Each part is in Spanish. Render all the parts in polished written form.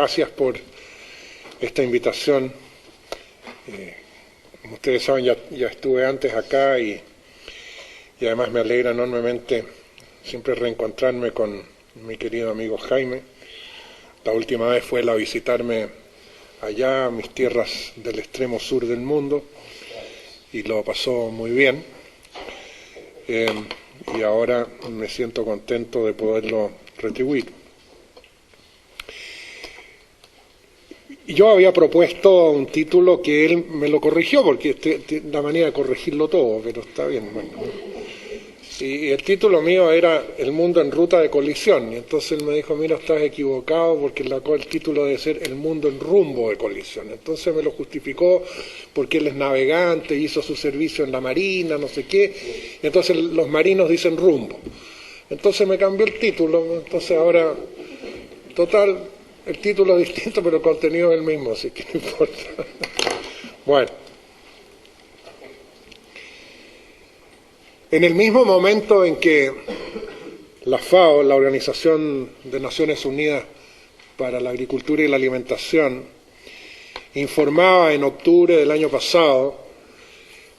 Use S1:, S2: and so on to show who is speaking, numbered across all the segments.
S1: gracias por esta invitación. Como ustedes saben, ya estuve antes acá y además me alegra enormemente siempre reencontrarme con mi querido amigo Jaime. La última vez fue él a visitarme allá a mis tierras del extremo sur del mundo y lo pasó muy bien. Y ahora me siento contento de poderlo retribuir. Yo había propuesto un título que él me lo corrigió, porque tiene la manera de corregirlo todo, pero está bien. Bueno. Y el título mío era El mundo en ruta de colisión, y entonces él me dijo, mira, estás equivocado porque el título debe ser El mundo en rumbo de colisión. Entonces me lo justificó porque él es navegante, hizo su servicio en la marina, no sé qué, y entonces los marinos dicen rumbo. Entonces me cambió el título, entonces ahora, total, el título es distinto, pero el contenido es el mismo, así que no importa. Bueno. En el mismo momento en que la FAO, la Organización de Naciones Unidas para la Agricultura y la Alimentación, informaba en octubre del año pasado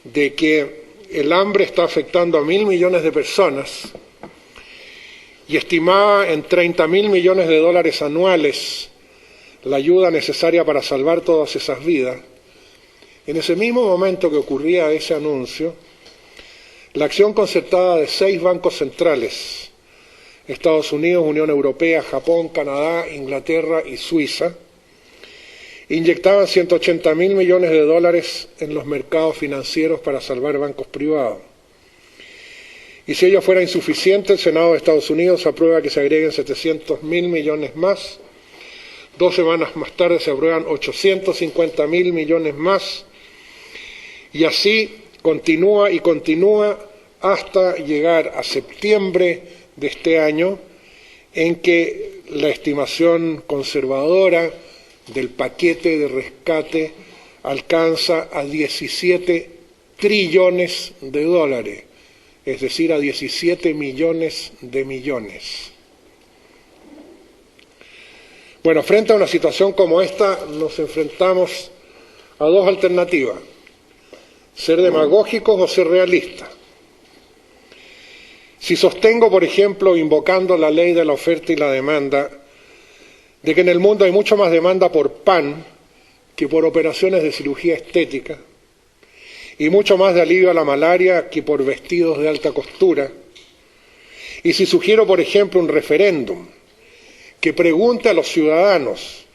S1: de que el hambre está afectando a 1.000 millones de personas y estimaba en 30.000 millones de dólares anuales la ayuda necesaria para salvar todas esas vidas, en ese mismo momento que ocurría ese anuncio, la acción concertada de 6 bancos centrales, Estados Unidos, Unión Europea, Japón, Canadá, Inglaterra y Suiza, inyectaban 180.000 millones de dólares en los mercados financieros para salvar bancos privados. Y si ello fuera insuficiente, el Senado de Estados Unidos aprueba que se agreguen 700.000 millones más. 2 semanas más tarde se aprueban 850.000 millones más. Y así continúa y continúa hasta llegar a septiembre de este año, en que la estimación conservadora del paquete de rescate alcanza a 17 trillones de dólares, es decir, a 17 millones de millones. Bueno, frente a una situación como esta, nos enfrentamos a 2 alternativas: ser demagógicos o ser realistas. Si sostengo, por ejemplo, invocando la ley de la oferta y la demanda, de que en el mundo hay mucho más demanda por pan que por operaciones de cirugía estética, y mucho más de alivio a la malaria que por vestidos de alta costura, y si sugiero, por ejemplo, un referéndum que pregunte a los ciudadanos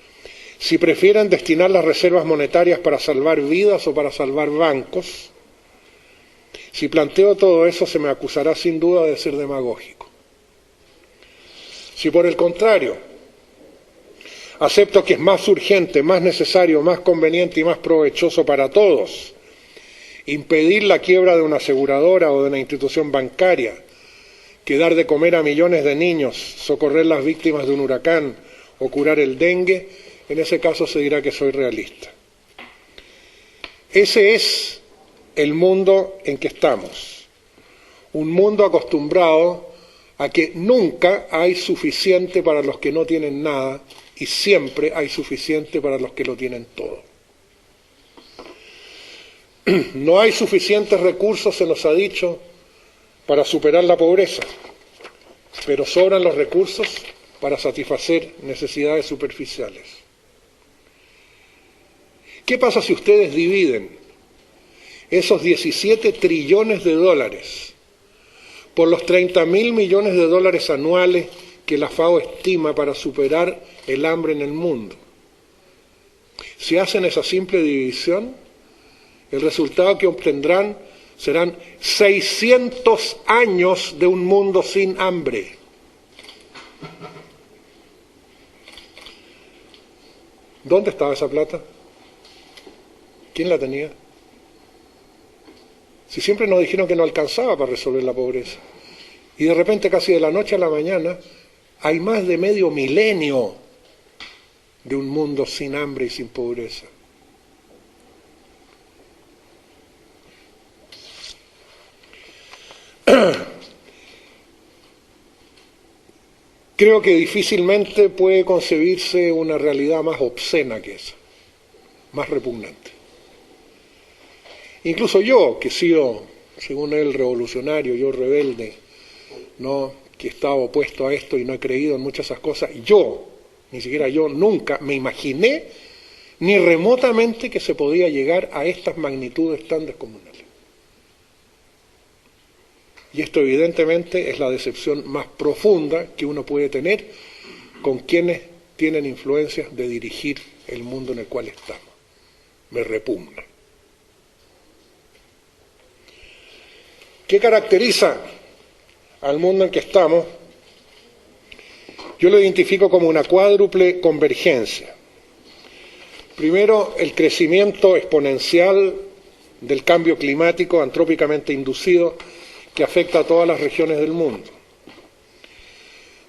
S1: si prefieren destinar las reservas monetarias para salvar vidas o para salvar bancos, si planteo todo eso se me acusará sin duda de ser demagógico. Si por el contrario acepto que es más urgente, más necesario, más conveniente y más provechoso para todos impedir la quiebra de una aseguradora o de una institución bancaria, que dar de comer a millones de niños, socorrer las víctimas de un huracán o curar el dengue, en ese caso se dirá que soy realista. Ese es el mundo en que estamos, un mundo acostumbrado a que nunca hay suficiente para los que no tienen nada y siempre hay suficiente para los que lo tienen todo. No hay suficientes recursos, se nos ha dicho, para superar la pobreza, pero sobran los recursos para satisfacer necesidades superficiales. ¿Qué pasa si ustedes dividen esos 17 trillones de dólares por los 30.000 millones de dólares anuales que la FAO estima para superar el hambre en el mundo? Si hacen esa simple división, el resultado que obtendrán serán 600 años de un mundo sin hambre. ¿Dónde estaba esa plata? ¿Quién la tenía? Si siempre nos dijeron que no alcanzaba para resolver la pobreza. Y de repente, casi de la noche a la mañana, hay más de medio milenio de un mundo sin hambre y sin pobreza. Creo que difícilmente puede concebirse una realidad más obscena que esa, más repugnante. Incluso yo, que he sido, según él, revolucionario, yo rebelde, ¿no?, que he estado opuesto a esto y no he creído en muchas de esas cosas, yo, ni siquiera yo, nunca me imaginé ni remotamente que se podía llegar a estas magnitudes tan descomunales. Y esto evidentemente es la decepción más profunda que uno puede tener con quienes tienen influencias de dirigir el mundo en el cual estamos. Me repugna. ¿Qué caracteriza al mundo en que estamos? Yo lo identifico como una cuádruple convergencia. Primero, el crecimiento exponencial del cambio climático antrópicamente inducido que afecta a todas las regiones del mundo.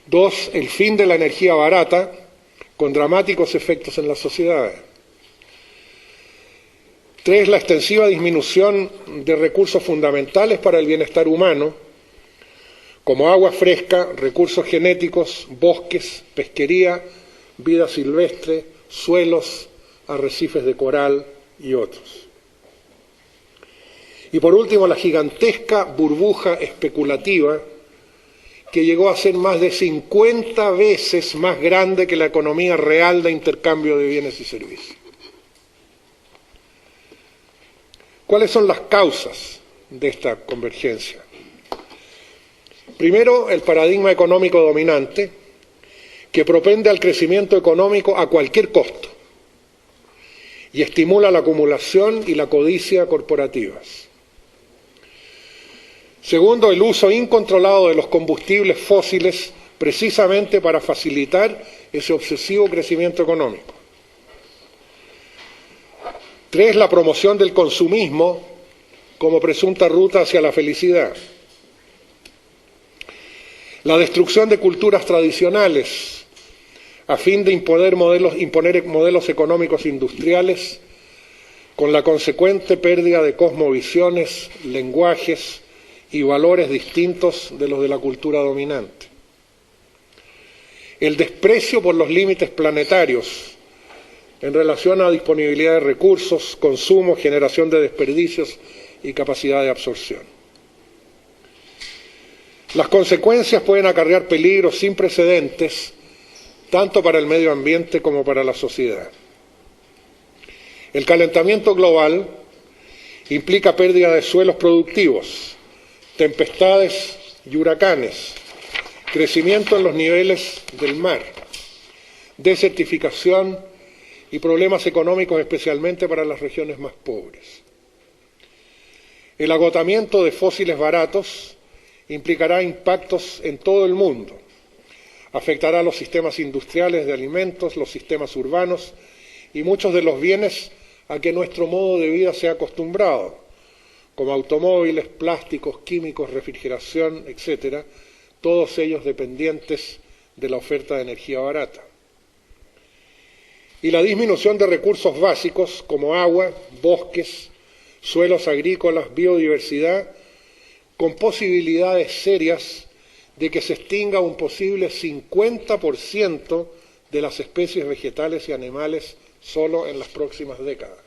S1: Dos, el fin de la energía barata con dramáticos efectos en las sociedades. Tres, la extensiva disminución de recursos fundamentales para el bienestar humano, como agua fresca, recursos genéticos, bosques, pesquería, vida silvestre, suelos, arrecifes de coral y otros. Y por último, la gigantesca burbuja especulativa que llegó a ser más de 50 veces más grande que la economía real de intercambio de bienes y servicios. ¿Cuáles son las causas de esta convergencia? Primero, el paradigma económico dominante, que propende al crecimiento económico a cualquier costo y estimula la acumulación y la codicia corporativas. Segundo, el uso incontrolado de los combustibles fósiles precisamente para facilitar ese obsesivo crecimiento económico. Tres, la promoción del consumismo como presunta ruta hacia la felicidad. La destrucción de culturas tradicionales a fin de imponer modelos económicos industriales con la consecuente pérdida de cosmovisiones, lenguajes y valores distintos de los de la cultura dominante. El desprecio por los límites planetarios en relación a disponibilidad de recursos, consumo, generación de desperdicios y capacidad de absorción. Las consecuencias pueden acarrear peligros sin precedentes, tanto para el medio ambiente como para la sociedad. El calentamiento global implica pérdida de suelos productivos, tempestades y huracanes, crecimiento en los niveles del mar, desertificación y problemas económicos especialmente para las regiones más pobres. El agotamiento de fósiles baratos implicará impactos en todo el mundo. Afectará a los sistemas industriales de alimentos, los sistemas urbanos y muchos de los bienes a que nuestro modo de vida se ha acostumbrado, como automóviles, plásticos, químicos, refrigeración, etcétera, todos ellos dependientes de la oferta de energía barata. Y la disminución de recursos básicos como agua, bosques, suelos agrícolas, biodiversidad, con posibilidades serias de que se extinga un posible 50% de las especies vegetales y animales solo en las próximas décadas.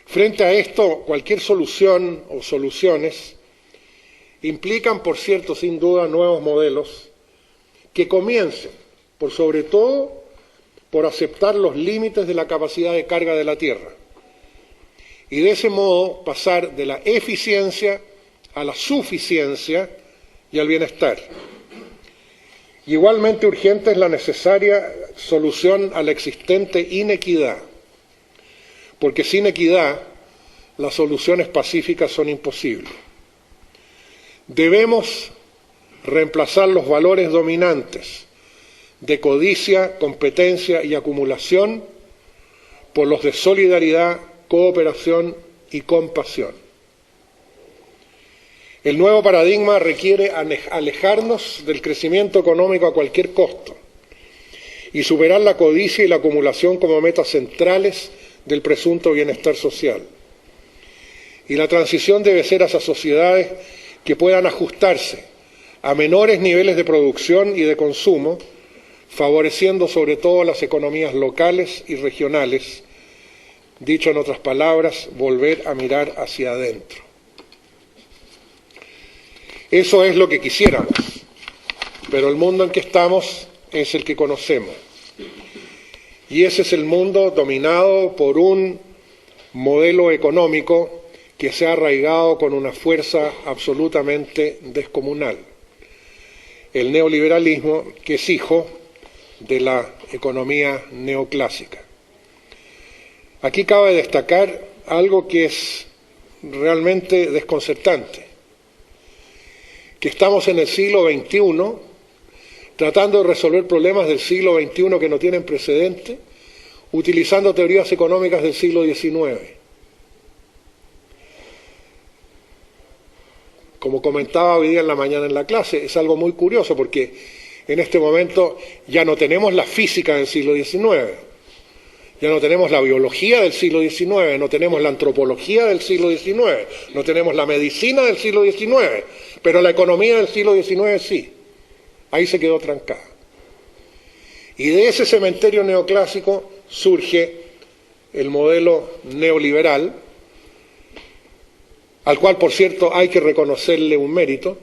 S1: Frente a esto, cualquier solución o soluciones implican, por cierto, sin duda, nuevos modelos que comiencen, por sobre todo, por aceptar los límites de la capacidad de carga de la Tierra y de ese modo pasar de la eficiencia a la suficiencia y al bienestar. Igualmente urgente es la necesaria solución a la existente inequidad, porque sin equidad las soluciones pacíficas son imposibles. Debemos reemplazar los valores dominantes de codicia, competencia y acumulación por los de solidaridad, cooperación y compasión. El nuevo paradigma requiere alejarnos del crecimiento económico a cualquier costo y superar la codicia y la acumulación como metas centrales del presunto bienestar social. Y la transición debe ser hacia sociedades que puedan ajustarse a menores niveles de producción y de consumo, favoreciendo sobre todo las economías locales y regionales. Dicho en otras palabras, volver a mirar hacia adentro. Eso es lo que quisiéramos, pero el mundo en que estamos es el que conocemos. Y ese es el mundo dominado por un modelo económico que se ha arraigado con una fuerza absolutamente descomunal. El neoliberalismo, que es hijo de la economía neoclásica. Aquí cabe destacar algo que es realmente desconcertante, que estamos en el siglo XXI tratando de resolver problemas del siglo XXI que no tienen precedente, utilizando teorías económicas del siglo XIX. Como comentaba hoy día en la mañana en la clase, es algo muy curioso porque en este momento ya no tenemos la física del siglo XIX, ya no tenemos la biología del siglo XIX, no tenemos la antropología del siglo XIX, no tenemos la medicina del siglo XIX, pero la economía del siglo XIX sí. Ahí se quedó trancada. Y de ese cementerio neoclásico surge el modelo neoliberal, al cual, por cierto, hay que reconocerle un mérito,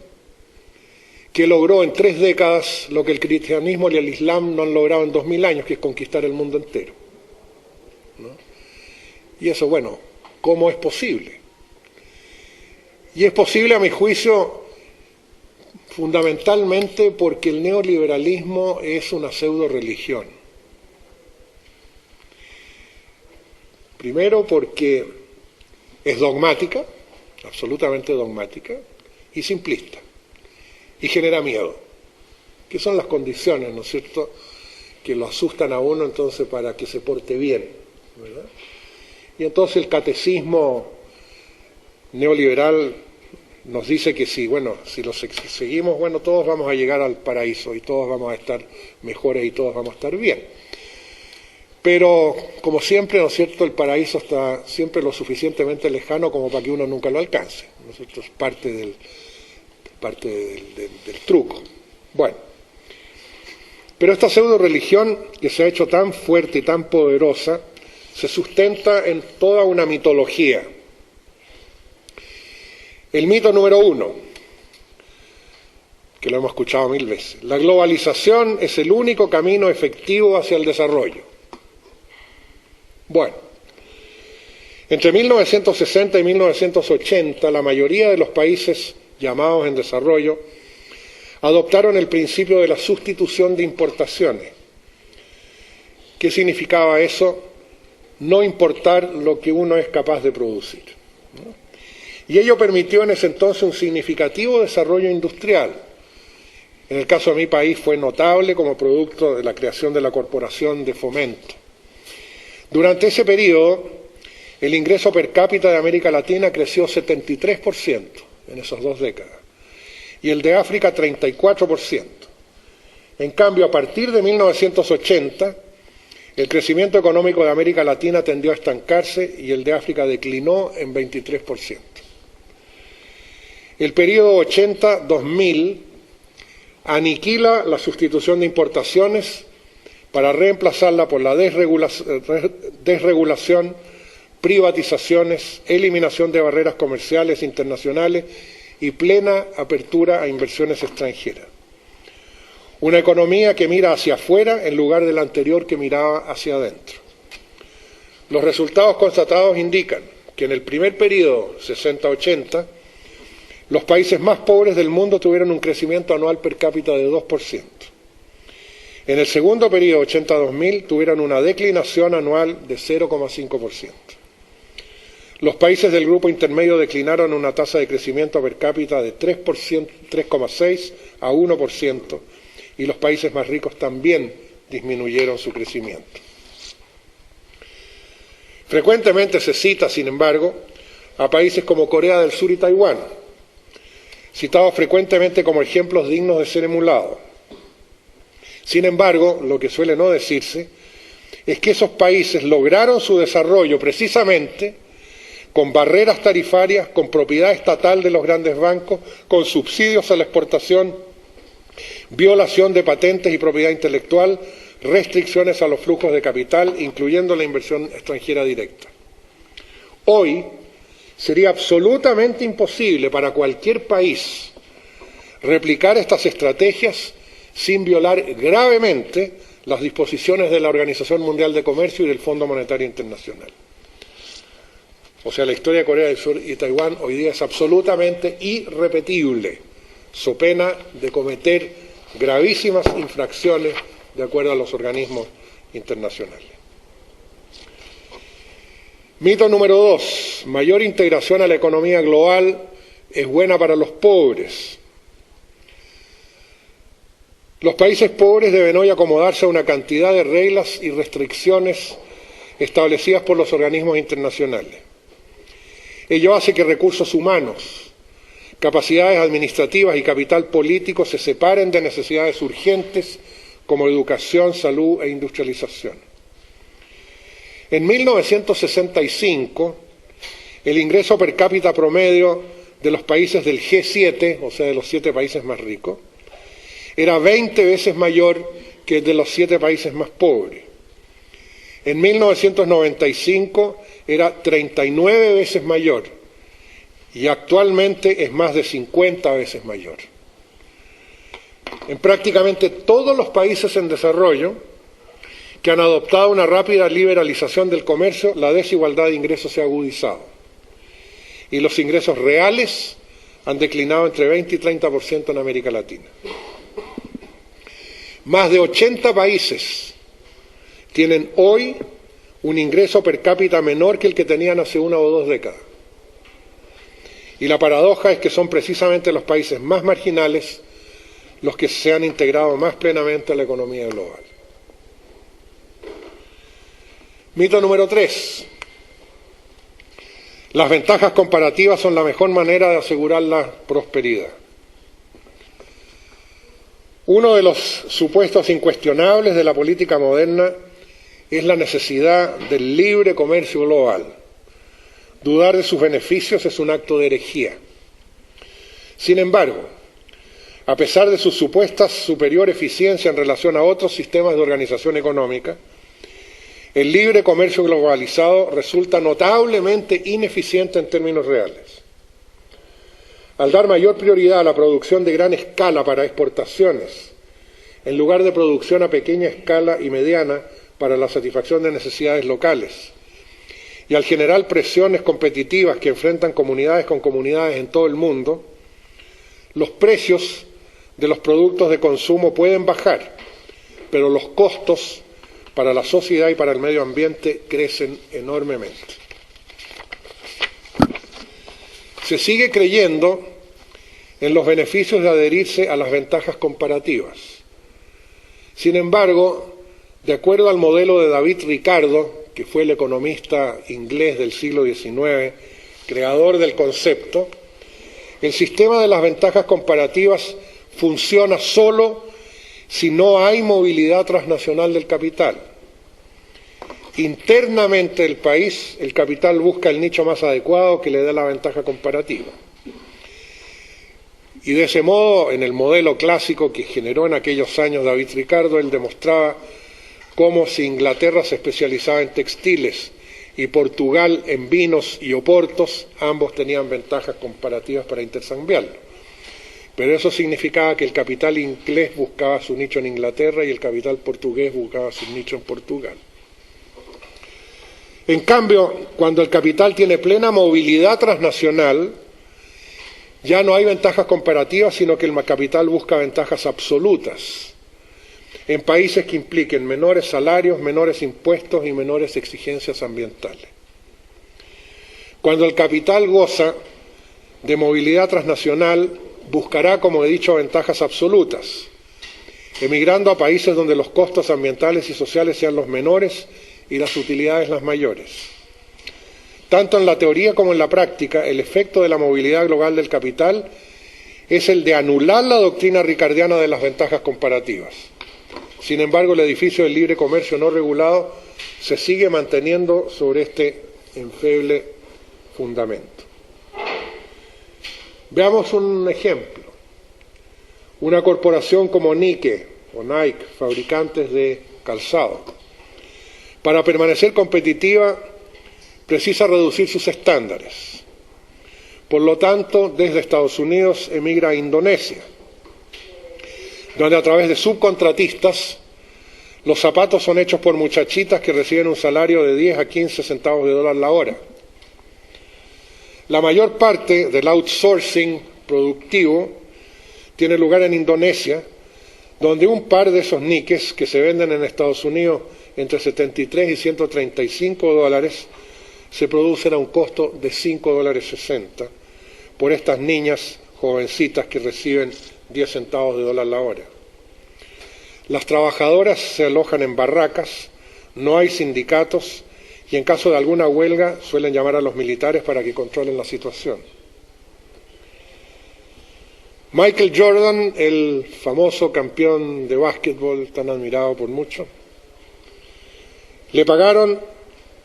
S1: que logró en 3 décadas lo que el cristianismo y el islam no han logrado en 2000 años, que es conquistar el mundo entero, ¿no? Y eso, bueno, ¿cómo es posible? Y es posible, a mi juicio, fundamentalmente porque el neoliberalismo es una pseudo-religión. Primero porque es dogmática, absolutamente dogmática, y simplista, y genera miedo, que son las condiciones, ¿no es cierto?, que lo asustan a uno entonces para que se porte bien, ¿verdad? Y entonces el catecismo neoliberal nos dice que sí, bueno, si lo seguimos, bueno, todos vamos a llegar al paraíso y todos vamos a estar mejores y todos vamos a estar bien. Pero, como siempre, ¿no es cierto?, el paraíso está siempre lo suficientemente lejano como para que uno nunca lo alcance, ¿no es cierto? Es parte del truco. Bueno, pero esta pseudo religión que se ha hecho tan fuerte y tan poderosa se sustenta en toda una mitología. El mito número 1, que lo hemos escuchado 1000 veces: la globalización es el único camino efectivo hacia el desarrollo. Bueno, entre 1960 y 1980, la mayoría de los países llamados en desarrollo adoptaron el principio de la sustitución de importaciones. ¿Qué significaba eso? No importar lo que uno es capaz de producir, ¿no? Y ello permitió en ese entonces un significativo desarrollo industrial. En el caso de mi país fue notable como producto de la creación de la Corporación de Fomento. Durante ese periodo, el ingreso per cápita de América Latina creció 73% en esas 2 décadas, y el de África 34%. En cambio, a partir de 1980, el crecimiento económico de América Latina tendió a estancarse y el de África declinó en 23%. El periodo 80-2000 aniquila la sustitución de importaciones para reemplazarla por la desregulación, privatizaciones, eliminación de barreras comerciales internacionales y plena apertura a inversiones extranjeras. Una economía que mira hacia afuera en lugar de la anterior que miraba hacia adentro. Los resultados constatados indican que en el primer periodo, 60-80, los países más pobres del mundo tuvieron un crecimiento anual per cápita de 2%. En el segundo periodo, 80-2000, tuvieron una declinación anual de 0,5%. Los países del grupo intermedio declinaron una tasa de crecimiento per cápita de 3,6 a 1%, y los países más ricos también disminuyeron su crecimiento. Frecuentemente se cita, sin embargo, a países como Corea del Sur y Taiwán, citados frecuentemente como ejemplos dignos de ser emulados. Sin embargo, lo que suele no decirse es que esos países lograron su desarrollo precisamente con barreras tarifarias, con propiedad estatal de los grandes bancos, con subsidios a la exportación violación de patentes y propiedad intelectual, restricciones a los flujos de capital, incluyendo la inversión extranjera directa. Hoy sería absolutamente imposible para cualquier país replicar estas estrategias sin violar gravemente las disposiciones de la Organización Mundial de Comercio y del Fondo Monetario Internacional. O sea, la historia de Corea del Sur y Taiwán hoy día es absolutamente irrepetible, so pena de cometer gravísimas infracciones de acuerdo a los organismos internacionales. Mito número 2. Mayor integración a la economía global es buena para los pobres. Los países pobres deben hoy acomodarse a una cantidad de reglas y restricciones establecidas por los organismos internacionales. Ello hace que recursos humanos, capacidades administrativas y capital político se separen de necesidades urgentes como educación, salud e industrialización. En 1965, el ingreso per cápita promedio de los países del G7, o sea, de los 7 países más ricos, era 20 veces mayor que el de los 7 países más pobres. En 1995 era 39 veces mayor y actualmente es más de 50 veces mayor. En prácticamente todos los países en desarrollo que han adoptado una rápida liberalización del comercio, la desigualdad de ingresos se ha agudizado y los ingresos reales han declinado entre 20 y 30% en América Latina. Más de 80 países tienen hoy un ingreso per cápita menor que el que tenían hace 1 o 2 décadas. Y la paradoja es que son precisamente los países más marginales los que se han integrado más plenamente a la economía global. Mito número 3. Las ventajas comparativas son la mejor manera de asegurar la prosperidad. Uno de los supuestos incuestionables de la política moderna es la necesidad del libre comercio global. Dudar de sus beneficios es un acto de herejía. Sin embargo, a pesar de su supuesta superior eficiencia en relación a otros sistemas de organización económica, el libre comercio globalizado resulta notablemente ineficiente en términos reales. Al dar mayor prioridad a la producción de gran escala para exportaciones, en lugar de producción a pequeña escala y mediana para la satisfacción de necesidades locales, y al generar presiones competitivas que enfrentan comunidades con comunidades en todo el mundo, los precios de los productos de consumo pueden bajar, pero los costos para la sociedad y para el medio ambiente crecen enormemente. Se sigue creyendo en los beneficios de adherirse a las ventajas comparativas. Sin embargo, de acuerdo al modelo de David Ricardo, que fue el economista inglés del siglo XIX, creador del concepto, el sistema de las ventajas comparativas funciona solo si no hay movilidad transnacional del capital. Internamente el país, el capital busca el nicho más adecuado que le dé la ventaja comparativa. Y de ese modo, en el modelo clásico que generó en aquellos años David Ricardo, él demostraba cómo si Inglaterra se especializaba en textiles y Portugal en vinos y oportos, ambos tenían ventajas comparativas para intercambiarlo. Pero eso significaba que el capital inglés buscaba su nicho en Inglaterra y el capital portugués buscaba su nicho en Portugal. En cambio, cuando el capital tiene plena movilidad transnacional, ya no hay ventajas comparativas, sino que el capital busca ventajas absolutas en países que impliquen menores salarios, menores impuestos y menores exigencias ambientales. Cuando el capital goza de movilidad transnacional, buscará, como he dicho, ventajas absolutas, emigrando a países donde los costos ambientales y sociales sean los menores y las utilidades las mayores. Tanto en la teoría como en la práctica, el efecto de la movilidad global del capital es el de anular la doctrina ricardiana de las ventajas comparativas. Sin embargo, el edificio del libre comercio no regulado se sigue manteniendo sobre este endeble fundamento. Veamos un ejemplo. una corporación como Nike o Nike, fabricantes de calzado, para permanecer competitiva precisa reducir sus estándares. Por lo tanto, desde Estados Unidos emigra a Indonesia, donde a través de subcontratistas los zapatos son hechos por muchachitas que reciben un salario de 10 a 15 centavos de dólar la hora. La mayor parte del outsourcing productivo tiene lugar en Indonesia, donde un par de esos Nikes que se venden en Estados Unidos entre 73 y 135 dólares se producen a un costo de 5 dólares 60 por estas niñas jovencitas que reciben 10 centavos de dólar la hora. Las trabajadoras se alojan en barracas, no hay sindicatos y en caso de alguna huelga suelen llamar a los militares para que controlen la situación. Michael Jordan, el famoso campeón de básquetbol tan admirado por muchos, le pagaron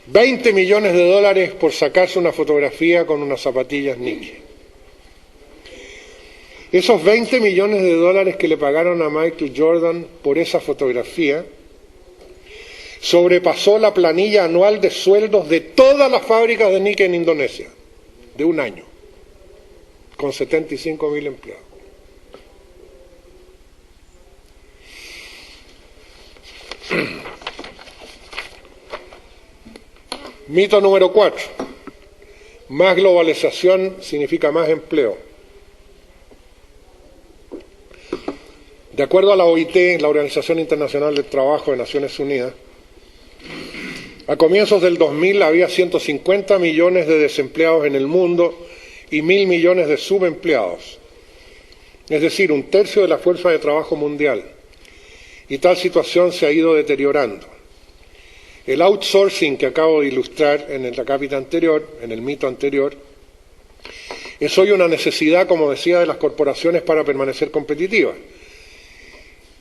S1: 20 millones de dólares por sacarse una fotografía con unas zapatillas Nike. Esos 20 millones de dólares que le pagaron a Michael Jordan por esa fotografía sobrepasó la planilla anual de sueldos de todas las fábricas de Nike en Indonesia, de un año, con 75.000 empleados. Mito número 4. Más globalización significa más empleo. De acuerdo a la OIT, la Organización Internacional del Trabajo de Naciones Unidas, a comienzos del 2000 había 150 millones de desempleados en el mundo y 1.000 millones de subempleados, es decir, un tercio de la fuerza de trabajo mundial. Y tal situación se ha ido deteriorando. El outsourcing que acabo de ilustrar en la cápita anterior, en el mito anterior, es hoy una necesidad, como decía, de las corporaciones para permanecer competitivas.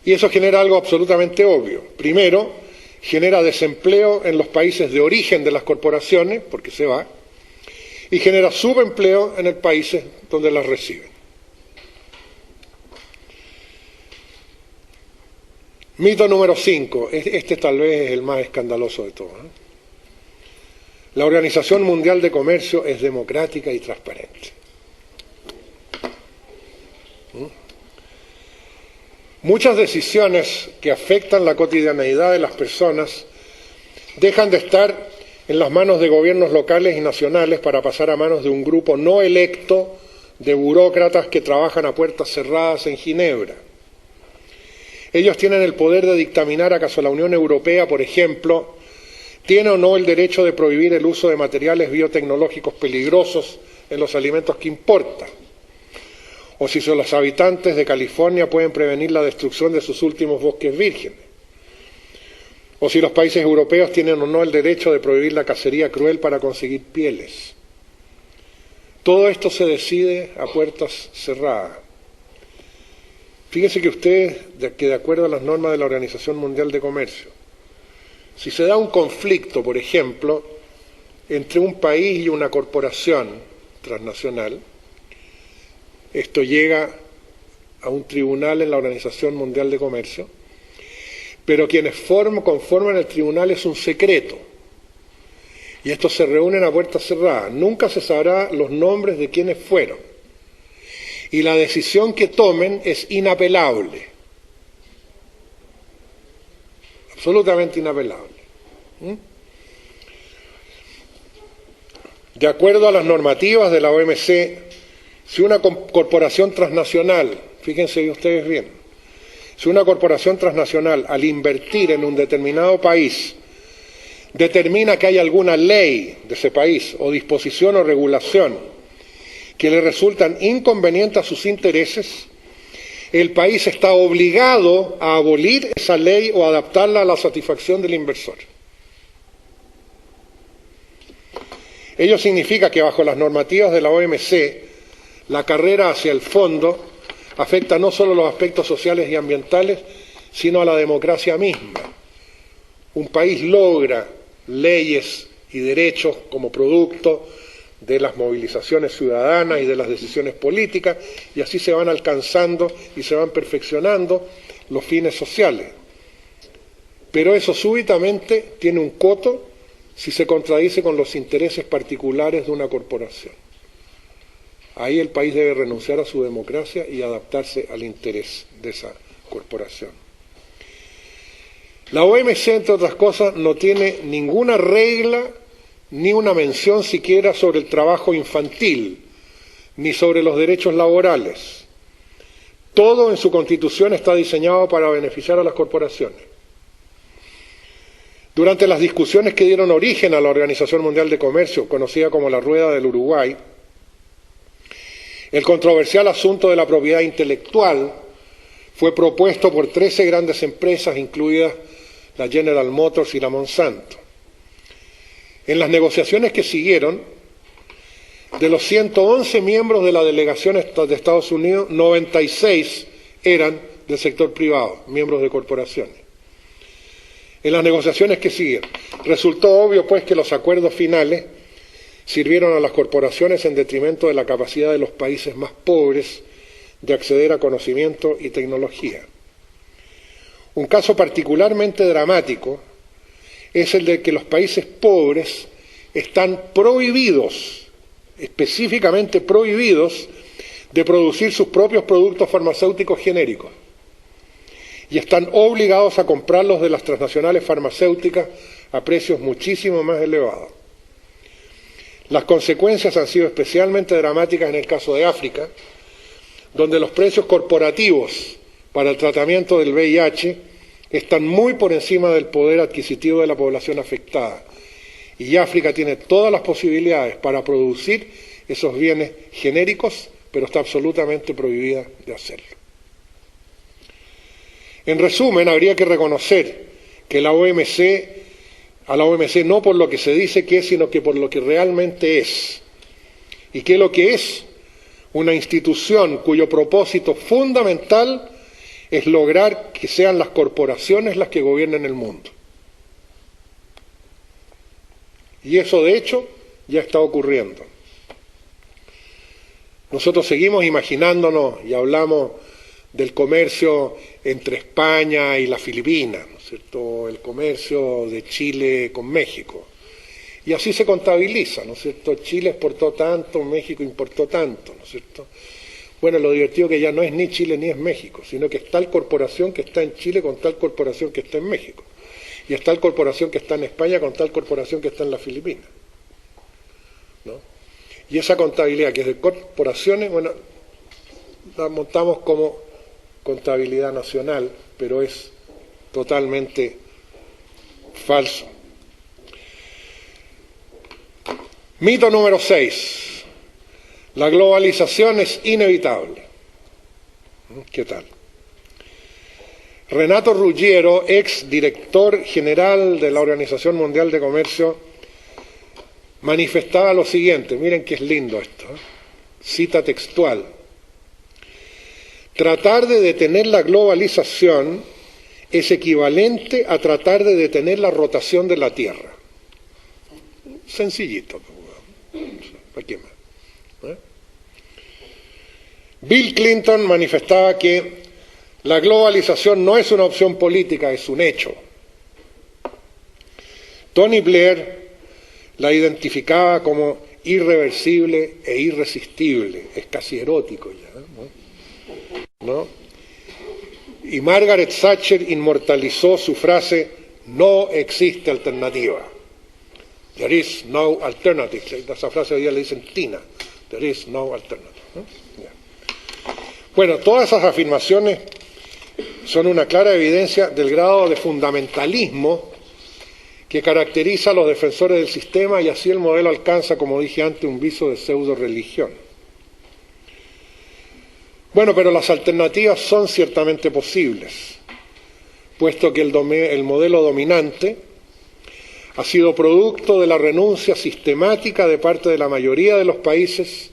S1: Y eso genera algo absolutamente obvio. Primero, genera desempleo en los países de origen de las corporaciones, porque se va, y genera subempleo en los países donde las reciben. Mito número 5, este tal vez es el más escandaloso de todos. La Organización Mundial de Comercio es democrática y transparente. Muchas decisiones que afectan la cotidianeidad de las personas dejan de estar en las manos de gobiernos locales y nacionales para pasar a manos de un grupo no electo de burócratas que trabajan a puertas cerradas en Ginebra. Ellos tienen el poder de dictaminar acaso la Unión Europea, por ejemplo, tiene o no el derecho de prohibir el uso de materiales biotecnológicos peligrosos en los alimentos que importa, o si son los habitantes de California pueden prevenir la destrucción de sus últimos bosques vírgenes, o si los países europeos tienen o no el derecho de prohibir la cacería cruel para conseguir pieles. Todo esto se decide a puertas cerradas. Fíjense que ustedes, que de acuerdo a las normas de la Organización Mundial de Comercio, si se da un conflicto, por ejemplo, entre un país y una corporación transnacional, esto llega a un tribunal en la Organización Mundial de Comercio, pero quienes conforman el tribunal es un secreto, y estos se reúnen a puertas cerradas. Nunca se sabrá los nombres de quienes fueron, y la decisión que tomen es inapelable, absolutamente inapelable. De acuerdo a las normativas de la OMC, si una corporación transnacional, fíjense ustedes bien, si una corporación transnacional al invertir en un determinado país determina que hay alguna ley de ese país o disposición o regulación que le resultan inconvenientes a sus intereses, el país está obligado a abolir esa ley o adaptarla a la satisfacción del inversor. Ello significa que bajo las normativas de la OMC, la carrera hacia el fondo afecta no solo los aspectos sociales y ambientales, sino a la democracia misma. Un país logra leyes y derechos como producto de las movilizaciones ciudadanas y de las decisiones políticas, y así se van alcanzando y se van perfeccionando los fines sociales. Pero eso súbitamente tiene un coto si se contradice con los intereses particulares de una corporación. Ahí el país debe renunciar a su democracia y adaptarse al interés de esa corporación. La OMC, entre otras cosas, no tiene ninguna regla ni una mención siquiera sobre el trabajo infantil, ni sobre los derechos laborales. Todo en su constitución está diseñado para beneficiar a las corporaciones. Durante las discusiones que dieron origen a la Organización Mundial de Comercio, conocida como la Rueda del Uruguay, el controversial asunto de la propiedad intelectual fue propuesto por 13 grandes empresas, incluidas la General Motors y la Monsanto. En las negociaciones que siguieron, de los 111 miembros de la delegación de Estados Unidos, 96 eran del sector privado, miembros de corporaciones. En las negociaciones que siguieron, resultó obvio pues que los acuerdos finales sirvieron a las corporaciones en detrimento de la capacidad de los países más pobres de acceder a conocimiento y tecnología. Un caso particularmente dramático es el de que los países pobres están prohibidos, específicamente prohibidos, de producir sus propios productos farmacéuticos genéricos y están obligados a comprarlos de las transnacionales farmacéuticas a precios muchísimo más elevados. Las consecuencias han sido especialmente dramáticas en el caso de África, donde los precios corporativos para el tratamiento del VIH están muy por encima del poder adquisitivo de la población afectada. Y África tiene todas las posibilidades para producir esos bienes genéricos, pero está absolutamente prohibida de hacerlo. En resumen, habría que reconocer que a la OMC no por lo que se dice que es, sino que por lo que realmente es. Y que lo que es una institución cuyo propósito fundamental es lograr que sean las corporaciones las que gobiernen el mundo. Y eso, de hecho, ya está ocurriendo. Nosotros seguimos imaginándonos y hablamos del comercio entre España y las Filipinas, ¿no es cierto?, el comercio de Chile con México. Y así se contabiliza, ¿no es cierto? Chile exportó tanto, México importó tanto, ¿no es cierto? Bueno, lo divertido que ya no es ni Chile ni es México, sino que es tal corporación que está en Chile con tal corporación que está en México. Y es tal corporación que está en España con tal corporación que está en las Filipinas, ¿no? Y esa contabilidad que es de corporaciones, bueno, la montamos como contabilidad nacional, pero es totalmente falso. Mito número 6. La globalización es inevitable. ¿Qué tal? Renato Ruggiero, ex director general de la Organización Mundial de Comercio, manifestaba lo siguiente, miren que es lindo esto, cita textual: tratar de detener la globalización es equivalente a tratar de detener la rotación de la Tierra. Sencillito, ¿para qué más? Bill Clinton manifestaba que la globalización no es una opción política, es un hecho. Tony Blair la identificaba como irreversible e irresistible, es casi erótico ya, ¿no? Y Margaret Thatcher inmortalizó su frase: no existe alternativa. There is no alternative. Esa frase hoy día le dicen Tina. There is no alternative, ¿no? Yeah. Bueno, todas esas afirmaciones son una clara evidencia del grado de fundamentalismo que caracteriza a los defensores del sistema, y así el modelo alcanza, como dije antes, un viso de pseudo-religión. Bueno, pero las alternativas son ciertamente posibles, puesto que el modelo dominante ha sido producto de la renuncia sistemática de parte de la mayoría de los países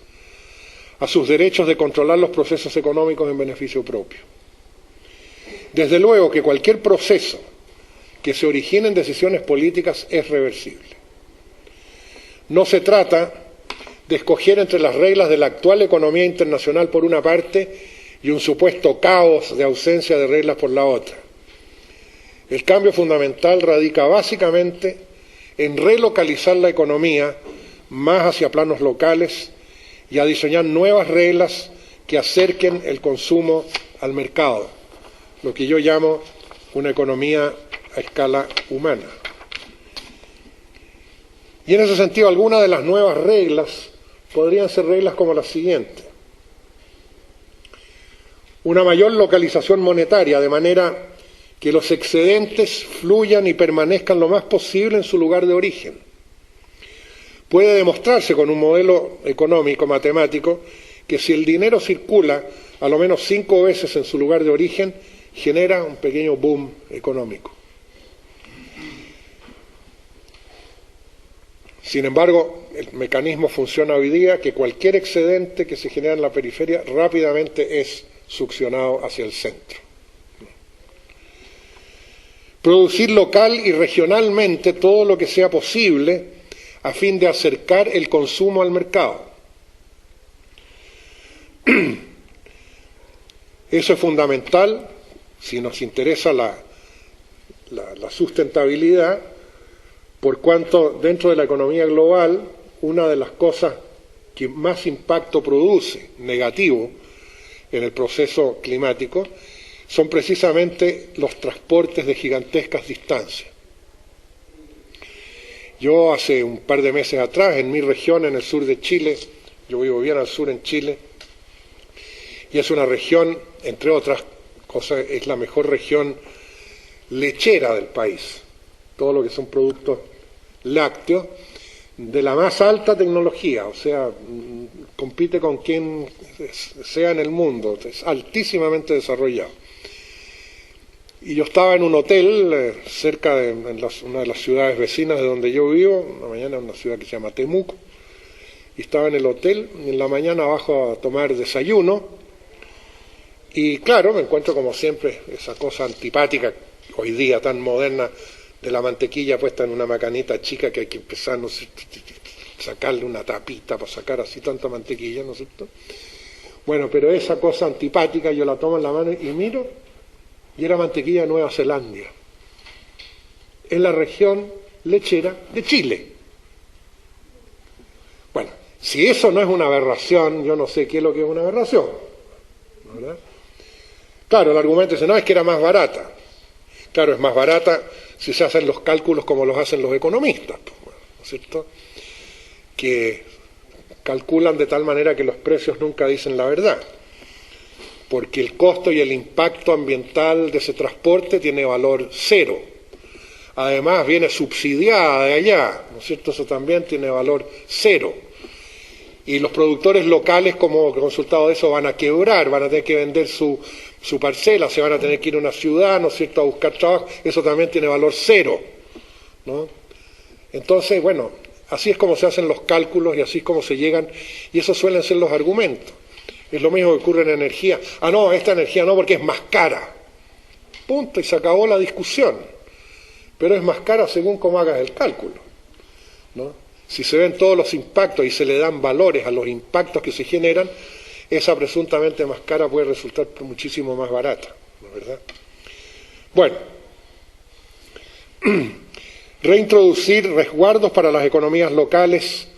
S1: a sus derechos de controlar los procesos económicos en beneficio propio. Desde luego que cualquier proceso que se origine en decisiones políticas es reversible. No se trata de escoger entre las reglas de la actual economía internacional por una parte y un supuesto caos de ausencia de reglas por la otra. El cambio fundamental radica básicamente en relocalizar la economía más hacia planos locales y a diseñar nuevas reglas que acerquen el consumo al mercado, lo que yo llamo una economía a escala humana. Y en ese sentido, algunas de las nuevas reglas podrían ser reglas como las siguientes. Una mayor localización monetaria, de manera que los excedentes fluyan y permanezcan lo más posible en su lugar de origen. Puede demostrarse con un modelo económico, matemático, que si el dinero circula a lo menos 5 veces en su lugar de origen, genera un pequeño boom económico. Sin embargo, el mecanismo funciona hoy día que cualquier excedente que se genera en la periferia rápidamente es succionado hacia el centro. Producir local y regionalmente todo lo que sea posible a fin de acercar el consumo al mercado. Eso es fundamental si nos interesa la sustentabilidad, por cuanto dentro de la economía global una de las cosas que más impacto produce negativo en el proceso climático son precisamente los transportes de gigantescas distancias. Yo hace un par de meses atrás, en mi región, en el sur de Chile, yo vivo bien al sur en Chile, y es una región, entre otras cosas, es la mejor región lechera del país. Todo lo que son productos lácteos de la más alta tecnología, o sea, compite con quien sea en el mundo, es altísimamente desarrollado. Y yo estaba en un hotel cerca de una de las ciudades vecinas de donde yo vivo, una mañana en una ciudad que se llama Temuco, y estaba en el hotel, y en la mañana bajo a tomar desayuno, y claro, me encuentro como siempre esa cosa antipática, hoy día tan moderna, de la mantequilla puesta en una macanita chica que hay que empezar, ¿no es cierto?, sacarle una tapita para sacar así tanta mantequilla, ¿no es cierto? Bueno, pero esa cosa antipática yo la tomo en la mano y miro, y era mantequilla de Nueva Zelanda, en la región lechera de Chile. Bueno, si eso no es una aberración, yo no sé qué es lo que es una aberración, ¿verdad? Claro, el argumento dice, no, es que era más barata. Claro, es más barata si se hacen los cálculos como los hacen los economistas, ¿no es cierto?, que calculan de tal manera que los precios nunca dicen la verdad, porque el costo y el impacto ambiental de ese transporte tiene valor cero. Además viene subsidiada de allá, ¿no es cierto?, eso también tiene valor cero. Y los productores locales, como resultado de eso, van a quebrar, van a tener que vender su parcela, se van a tener que ir a una ciudad, ¿no es cierto?, a buscar trabajo, eso también tiene valor cero, ¿no? Entonces, bueno, así es como se hacen los cálculos y así es como se llegan, y esos suelen ser los argumentos. Es lo mismo que ocurre en energía. Ah, no, esta energía no, porque es más cara. Punto, y se acabó la discusión. Pero es más cara según cómo hagas el cálculo, ¿no? Si se ven todos los impactos y se le dan valores a los impactos que se generan, esa presuntamente más cara puede resultar muchísimo más barata, ¿no es verdad? Bueno, reintroducir resguardos para las economías locales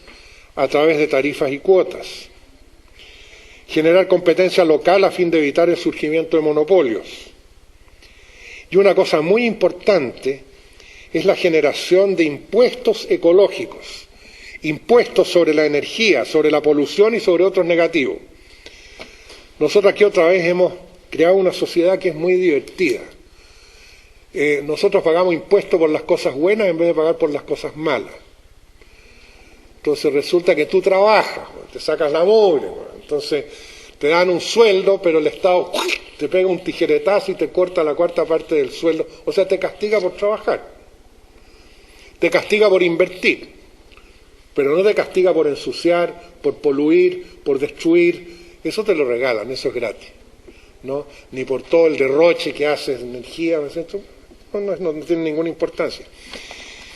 S1: a través de tarifas y cuotas. Generar competencia local a fin de evitar el surgimiento de monopolios. Y una cosa muy importante es la generación de impuestos ecológicos, impuestos sobre la energía, sobre la polución y sobre otros negativos. Nosotros aquí otra vez hemos creado una sociedad que es muy divertida. Nosotros pagamos impuestos por las cosas buenas en vez de pagar por las cosas malas. Entonces resulta que tú trabajas, te sacas la mugre, entonces te dan un sueldo, pero el Estado te pega un tijeretazo y te corta la cuarta parte del sueldo. O sea, te castiga por trabajar, te castiga por invertir, pero no te castiga por ensuciar, por poluir, por destruir. Eso te lo regalan, eso es gratis, ¿no? Ni por todo el derroche que haces de energía, ¿no es cierto? No tiene ninguna importancia.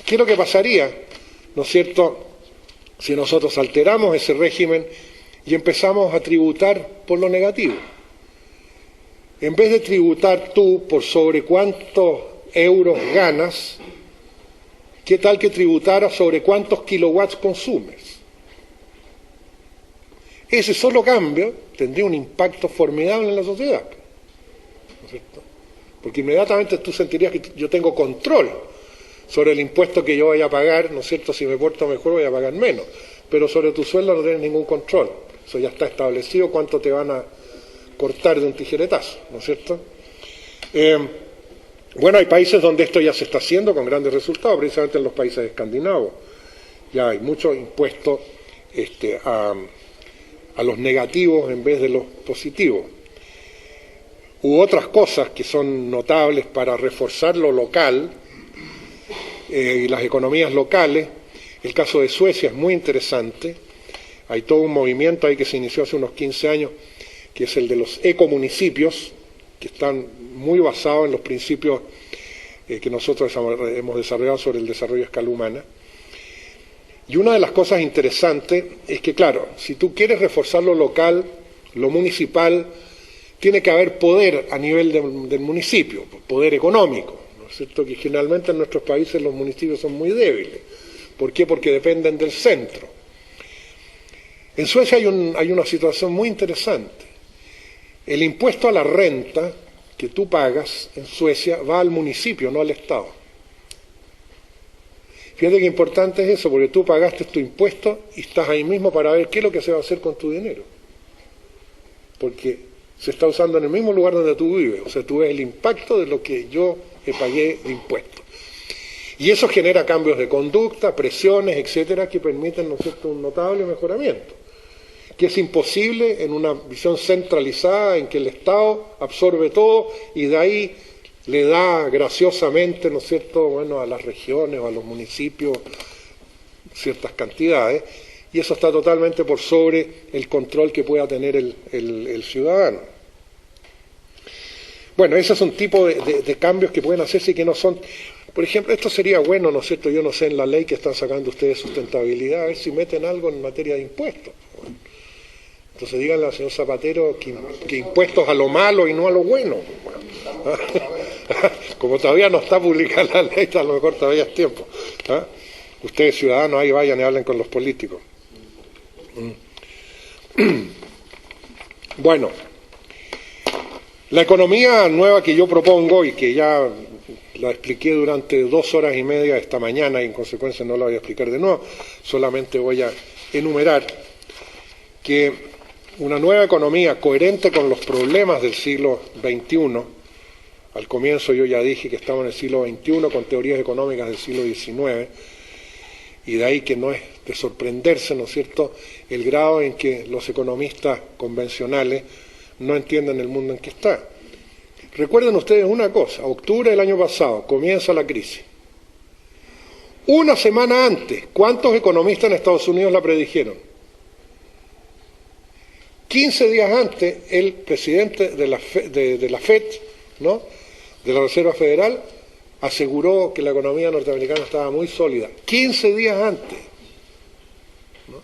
S1: ¿Qué es lo que pasaría, ¿no es cierto?, si nosotros alteramos ese régimen y empezamos a tributar por lo negativo. En vez de tributar tú por sobre cuántos euros ganas, ¿qué tal que tributaras sobre cuántos kilowatts consumes? Ese solo cambio tendría un impacto formidable en la sociedad, ¿no es cierto? Porque inmediatamente tú sentirías que yo tengo control sobre el impuesto que yo vaya a pagar, ¿no es cierto? Si me porto mejor voy a pagar menos, pero sobre tu sueldo no tienes ningún control. Eso ya está establecido, cuánto te van a cortar de un tijeretazo, ¿no es cierto? Bueno, hay países donde esto ya se está haciendo con grandes resultados, precisamente en los países escandinavos. Ya hay mucho impuesto a los negativos en vez de los positivos. U otras cosas que son notables para reforzar lo local y las economías locales. El caso de Suecia es muy interesante. Hay todo un movimiento ahí que se inició hace unos 15 años, que es el de los ecomunicipios, que están muy basados en los principios que nosotros hemos desarrollado sobre el desarrollo a escala humana. Y una de las cosas interesantes es que, claro, si tú quieres reforzar lo local, lo municipal, tiene que haber poder a nivel del municipio, poder económico, ¿no es cierto? Que generalmente en nuestros países los municipios son muy débiles. ¿Por qué? Porque dependen del centro. En Suecia hay una situación muy interesante. El impuesto a la renta que tú pagas en Suecia va al municipio, no al Estado. Fíjate qué importante es eso, porque tú pagaste tu impuesto y estás ahí mismo para ver qué es lo que se va a hacer con tu dinero. Porque se está usando en el mismo lugar donde tú vives, o sea, tú ves el impacto de lo que yo pagué de impuestos. Y eso genera cambios de conducta, presiones, etcétera, que permiten, ¿no es cierto?, un notable mejoramiento, que es imposible en una visión centralizada en que el Estado absorbe todo y de ahí le da graciosamente, ¿no es cierto?, bueno, a las regiones o a los municipios ciertas cantidades, y eso está totalmente por sobre el control que pueda tener el ciudadano. Bueno, ese es un tipo de cambios que pueden hacerse y que no son... Por ejemplo, esto sería bueno, ¿no es cierto?, yo no sé en la ley que están sacando ustedes sustentabilidad, a ver si meten algo en materia de impuestos. Entonces díganle al señor Zapatero que impuestos a lo malo y no a lo bueno. Como todavía no está publicada la ley, a lo mejor todavía es tiempo. Ustedes ciudadanos ahí vayan y hablen con los políticos. Bueno, la economía nueva que yo propongo y que ya la expliqué durante 2 horas y media esta mañana y en consecuencia no la voy a explicar de nuevo, solamente voy a enumerar que una nueva economía coherente con los problemas del siglo XXI, al comienzo yo ya dije que estamos en el siglo XXI con teorías económicas del siglo XIX, y de ahí que no es de sorprenderse, ¿no es cierto?, el grado en que los economistas convencionales no entienden el mundo en que está. Recuerden ustedes una cosa, octubre del año pasado comienza la crisis. Una semana antes, ¿cuántos economistas en Estados Unidos la predijeron? 15 días antes, el presidente de la FED, ¿no?, de la Reserva Federal, aseguró que la economía norteamericana estaba muy sólida. 15 días antes. ¿No?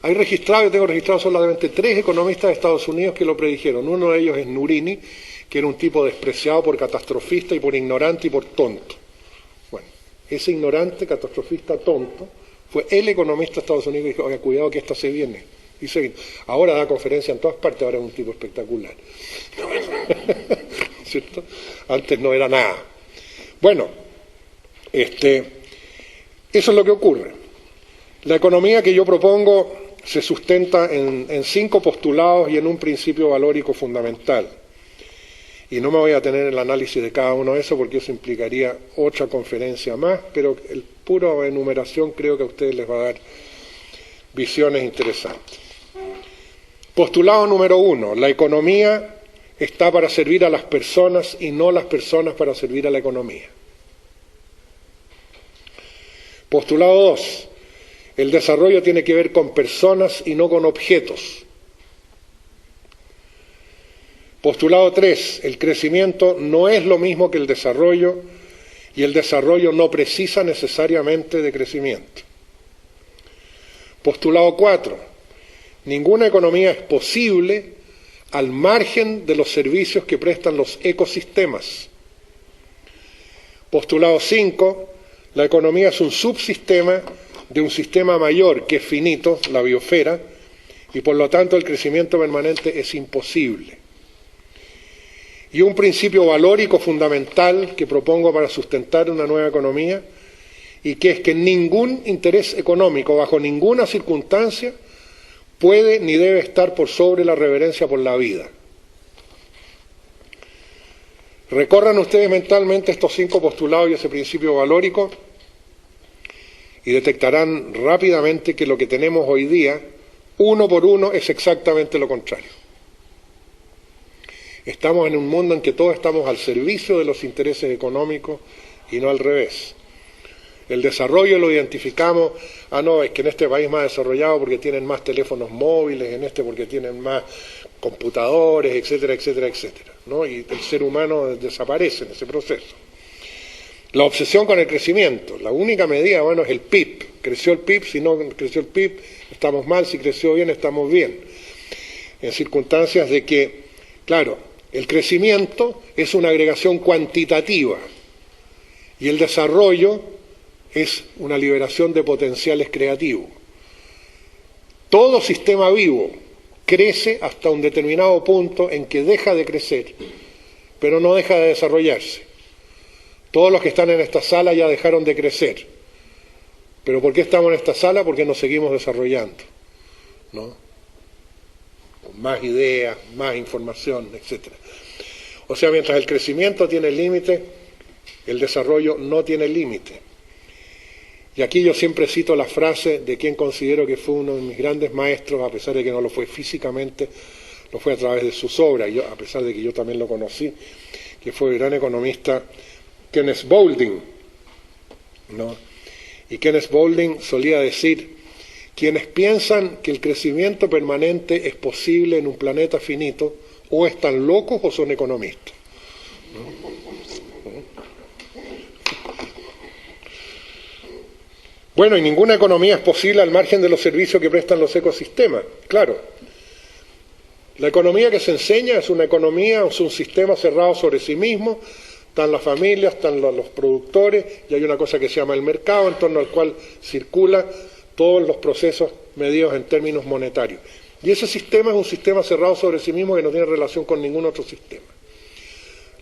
S1: Yo tengo registrados solamente 3 economistas de Estados Unidos que lo predijeron. Uno de ellos es Nurini, que era un tipo despreciado por catastrofista y por ignorante y por tonto. Bueno, ese ignorante, catastrofista, tonto, fue el economista de Estados Unidos que dijo, oiga, cuidado que esta se viene. Y se vino. Ahora da conferencia en todas partes, ahora es un tipo espectacular. ¿Cierto? Antes no era nada. Bueno, eso es lo que ocurre. La economía que yo propongo se sustenta en 5 postulados y en un principio valórico fundamental. Y no me voy a tener el análisis de cada uno de esos porque eso implicaría otra conferencia más, pero el puro enumeración creo que a ustedes les va a dar visiones interesantes. Postulado número 1, la economía está para servir a las personas y no las personas para servir a la economía. Postulado 2, el desarrollo tiene que ver con personas y no con objetos. Postulado 3, el crecimiento no es lo mismo que el desarrollo y el desarrollo no precisa necesariamente de crecimiento. Postulado 4. Ninguna economía es posible al margen de los servicios que prestan los ecosistemas. Postulado 5. La economía es un subsistema de un sistema mayor que es finito, la biosfera, y por lo tanto el crecimiento permanente es imposible. Y un principio valórico fundamental que propongo para sustentar una nueva economía, y que es que ningún interés económico, bajo ninguna circunstancia, puede ni debe estar por sobre la reverencia por la vida. Recorran ustedes mentalmente estos 5 postulados y ese principio valórico y detectarán rápidamente que lo que tenemos hoy día, uno por uno, es exactamente lo contrario. Estamos en un mundo en que todos estamos al servicio de los intereses económicos y no al revés. El desarrollo lo identificamos, no, es que en este país más desarrollado porque tienen más teléfonos móviles, en este porque tienen más computadores, etcétera, etcétera, etcétera, ¿no? Y el ser humano desaparece en ese proceso. La obsesión con el crecimiento, la única medida, bueno, es el PIB. Creció el PIB, si no creció el PIB, estamos mal, si creció bien, estamos bien. En circunstancias de que, claro, el crecimiento es una agregación cuantitativa y el desarrollo es una liberación de potenciales creativos. Todo sistema vivo crece hasta un determinado punto en que deja de crecer, pero no deja de desarrollarse. Todos los que están en esta sala ya dejaron de crecer. ¿Pero por qué estamos en esta sala? Porque nos seguimos desarrollando, ¿no? Con más ideas, más información, etc. O sea, mientras el crecimiento tiene límite, el desarrollo no tiene límite. Y aquí yo siempre cito la frase de quien considero que fue uno de mis grandes maestros, a pesar de que no lo fue físicamente, lo fue a través de sus obras, a pesar de que yo también lo conocí, que fue el gran economista Kenneth Boulding, ¿no? Y Kenneth Boulding solía decir, quienes piensan que el crecimiento permanente es posible en un planeta finito, o están locos o son economistas, ¿no? Bueno, y ninguna economía es posible al margen de los servicios que prestan los ecosistemas, claro. La economía que se enseña es una economía, es un sistema cerrado sobre sí mismo, están las familias, están los productores, y hay una cosa que se llama el mercado, en torno al cual circulan todos los procesos medidos en términos monetarios. Y ese sistema es un sistema cerrado sobre sí mismo que no tiene relación con ningún otro sistema.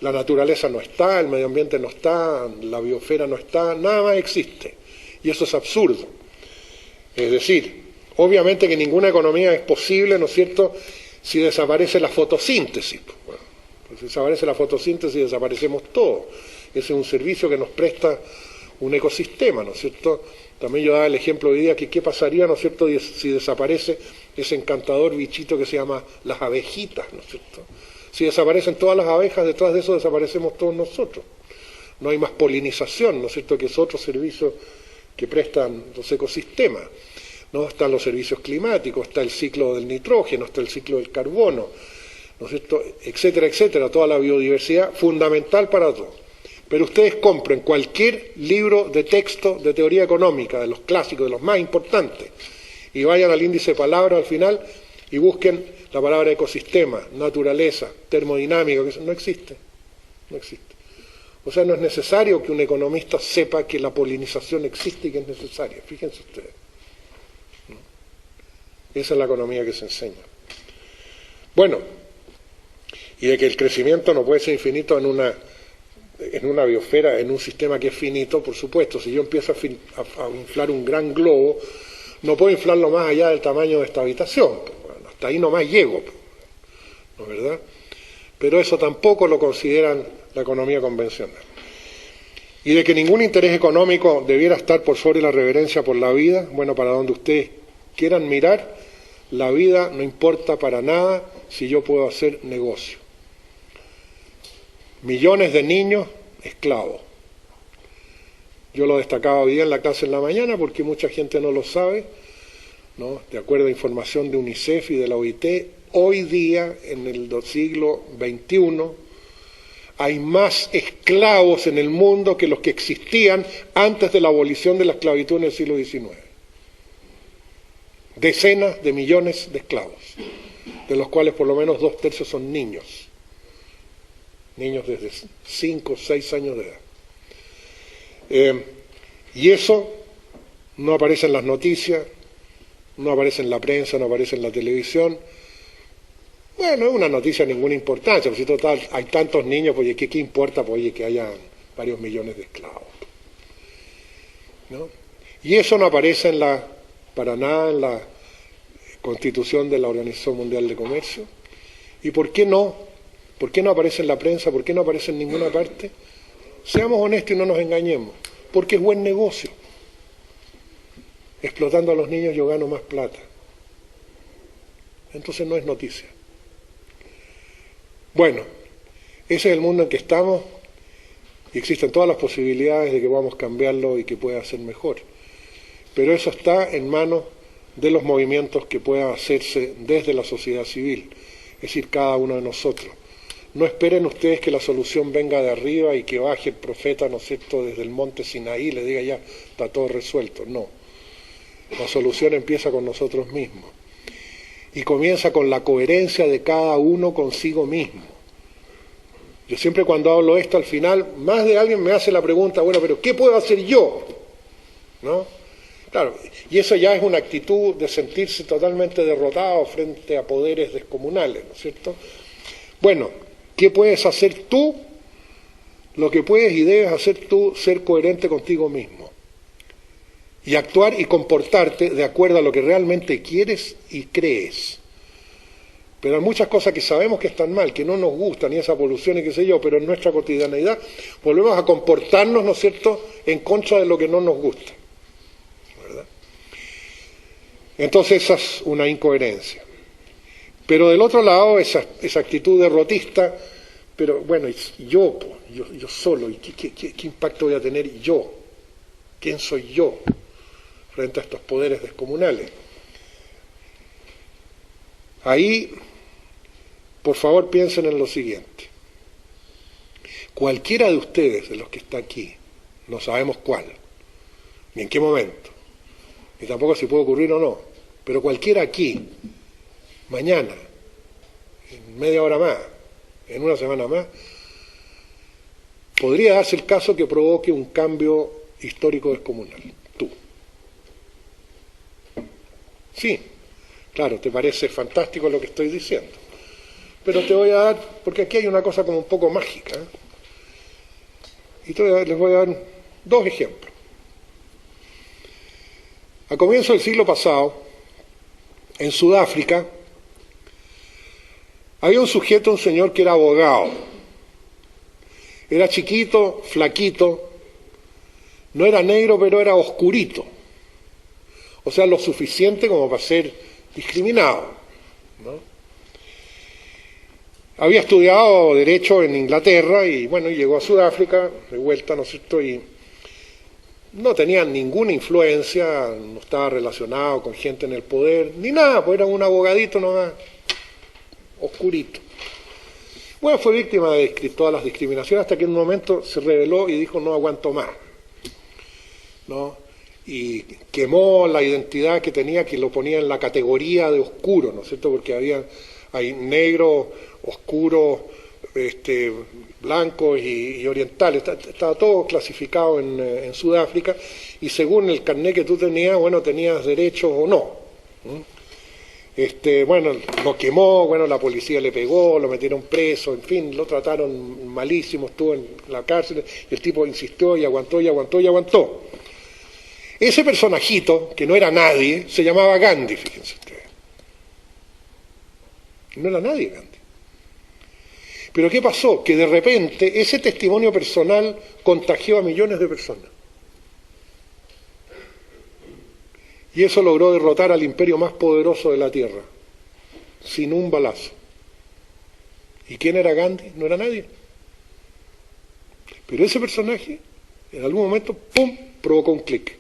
S1: La naturaleza no está, el medio ambiente no está, la biosfera no está, nada más existe. Y eso es absurdo. Es decir, obviamente que ninguna economía es posible, ¿no es cierto?, si desaparece la fotosíntesis. Bueno, pues si desaparece la fotosíntesis, desaparecemos todos. Ese es un servicio que nos presta un ecosistema, ¿no es cierto? También yo daba el ejemplo hoy día que qué pasaría, ¿no es cierto?, si desaparece ese encantador bichito que se llama las abejitas, ¿no es cierto? Si desaparecen todas las abejas, detrás de eso desaparecemos todos nosotros. No hay más polinización, ¿no es cierto?, que es otro servicio que prestan los ecosistemas, ¿no? Están los servicios climáticos, está el ciclo del nitrógeno, está el ciclo del carbono, ¿no es cierto?, etcétera, etcétera, toda la biodiversidad fundamental para todo. Pero ustedes compren cualquier libro de texto de teoría económica, de los clásicos, de los más importantes, y vayan al índice de palabras al final y busquen la palabra ecosistema, naturaleza, termodinámica, que no existe, no existe. O sea, no es necesario que un economista sepa que la polinización existe y que es necesaria. Fíjense ustedes. Esa es la economía que se enseña. Bueno, y de que el crecimiento no puede ser infinito en una biosfera, en un sistema que es finito, por supuesto. Si yo empiezo a inflar un gran globo, no puedo inflarlo más allá del tamaño de esta habitación. Bueno, hasta ahí nomás llego, ¿no es verdad? Pero eso tampoco lo consideran la economía convencional. Y de que ningún interés económico debiera estar por sobre la reverencia por la vida, bueno, para donde ustedes quieran mirar, la vida no importa para nada si yo puedo hacer negocio. Millones de niños esclavos. Yo lo destacaba hoy día en la clase en la mañana porque mucha gente no lo sabe, ¿no? De acuerdo a información de UNICEF y de la OIT, hoy día, en el siglo XXI, hay más esclavos en el mundo que los que existían antes de la abolición de la esclavitud en el siglo XIX. decenas de millones de esclavos, de los cuales por lo menos 2/3 son niños desde 5 o 6 años de edad. Y eso no aparece en las noticias, no aparece en la prensa, no aparece en la televisión. Bueno, es una noticia de ninguna importancia, porque si total hay tantos niños, pues ¿qué importa pues, que haya varios millones de esclavos? ¿No? Y eso no aparece para nada en la Constitución de la Organización Mundial de Comercio. ¿Y por qué no? ¿Por qué no aparece en la prensa? ¿Por qué no aparece en ninguna parte? Seamos honestos y no nos engañemos. Porque es buen negocio. Explotando a los niños yo gano más plata. Entonces no es noticia. Bueno, ese es el mundo en que estamos y existen todas las posibilidades de que podamos cambiarlo y que pueda ser mejor. Pero eso está en manos de los movimientos que puedan hacerse desde la sociedad civil, es decir, cada uno de nosotros. No esperen ustedes que la solución venga de arriba y que baje el profeta, ¿no es cierto?, desde el monte Sinaí y le diga ya, está todo resuelto. No. La solución empieza con nosotros mismos. Y comienza con la coherencia de cada uno consigo mismo. Yo siempre cuando hablo esto, al final, más de alguien me hace la pregunta, bueno, pero ¿qué puedo hacer yo? ¿No? Claro, y eso ya es una actitud de sentirse totalmente derrotado frente a poderes descomunales, ¿no es cierto? Bueno, ¿qué puedes hacer tú? Lo que puedes y debes hacer tú, ser coherente contigo mismo. Y actuar y comportarte de acuerdo a lo que realmente quieres y crees. Pero hay muchas cosas que sabemos que están mal, que no nos gustan, y esa polución y qué sé yo, pero en nuestra cotidianeidad volvemos a comportarnos, ¿no es cierto?, en contra de lo que no nos gusta. ¿Verdad? Entonces esa es una incoherencia. Pero del otro lado, esa actitud derrotista, pero bueno, yo solo, ¿y qué impacto voy a tener yo? ¿Quién soy yo frente a estos poderes descomunales? Ahí, por favor, piensen en lo siguiente. Cualquiera de ustedes, de los que está aquí, no sabemos cuál, ni en qué momento, ni tampoco si puede ocurrir o no, pero cualquiera aquí, mañana, en media hora más, en una semana más, podría darse el caso que provoque un cambio histórico descomunal. Tú. Sí, claro, te parece fantástico lo que estoy diciendo, pero te voy a dar, porque aquí hay una cosa como un poco mágica, ¿eh? Y les voy a dar 2 ejemplos. A comienzos del siglo pasado, en Sudáfrica, había un señor que era abogado. Era chiquito, flaquito, no era negro, pero era oscurito. O sea, lo suficiente como para ser discriminado, ¿no? Había estudiado Derecho en Inglaterra y, bueno, llegó a Sudáfrica, de vuelta, ¿no es cierto?, y no tenía ninguna influencia, no estaba relacionado con gente en el poder, ni nada, pues era un abogadito nomás, oscurito. Bueno, fue víctima de todas las discriminaciones hasta que en un momento se rebeló y dijo no aguanto más, ¿no? Y quemó la identidad que tenía, que lo ponía en la categoría de oscuro, ¿no es cierto? Porque hay negro, oscuro, blancos y orientales, estaba todo clasificado en Sudáfrica, y según el carnet que tú tenías, bueno, tenías derechos o no. Bueno, lo quemó, bueno, la policía le pegó, lo metieron preso, en fin, lo trataron malísimo, estuvo en la cárcel, y el tipo insistió y aguantó y aguantó y aguantó. Ese personajito, que no era nadie, se llamaba Gandhi, fíjense ustedes. No era nadie Gandhi. Pero ¿qué pasó? Que de repente ese testimonio personal contagió a millones de personas. Y eso logró derrotar al imperio más poderoso de la Tierra, sin un balazo. ¿Y quién era Gandhi? No era nadie. Pero ese personaje, en algún momento, ¡pum!, provocó un clic.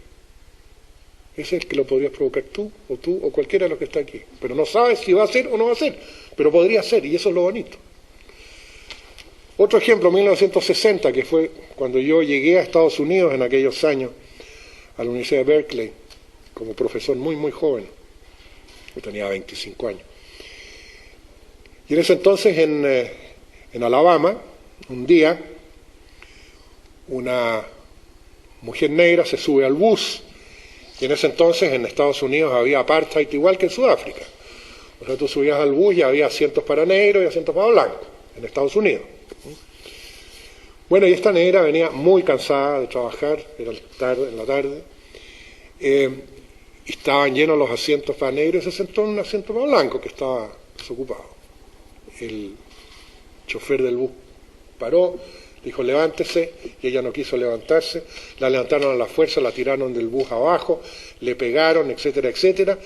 S1: Ese es el que lo podrías provocar tú o cualquiera de los que está aquí. Pero no sabes si va a ser o no va a ser, pero podría ser, y eso es lo bonito. Otro ejemplo, 1960, que fue cuando yo llegué a Estados Unidos en aquellos años, a la Universidad de Berkeley, como profesor muy, muy joven. Yo tenía 25 años. Y en ese entonces, en Alabama, un día, una mujer negra se sube al bus, y en ese entonces en Estados Unidos había apartheid igual que en Sudáfrica. O sea, tú subías al bus y había asientos para negros y asientos para blancos, en Estados Unidos. Bueno, y esta negra venía muy cansada de trabajar, era tarde, en la tarde, y estaban llenos los asientos para negros y se sentó en un asiento para blanco que estaba desocupado. El chofer del bus paró, dijo levántese, y ella no quiso levantarse, la levantaron a la fuerza, la tiraron del bus abajo, le pegaron, etcétera, etcétera,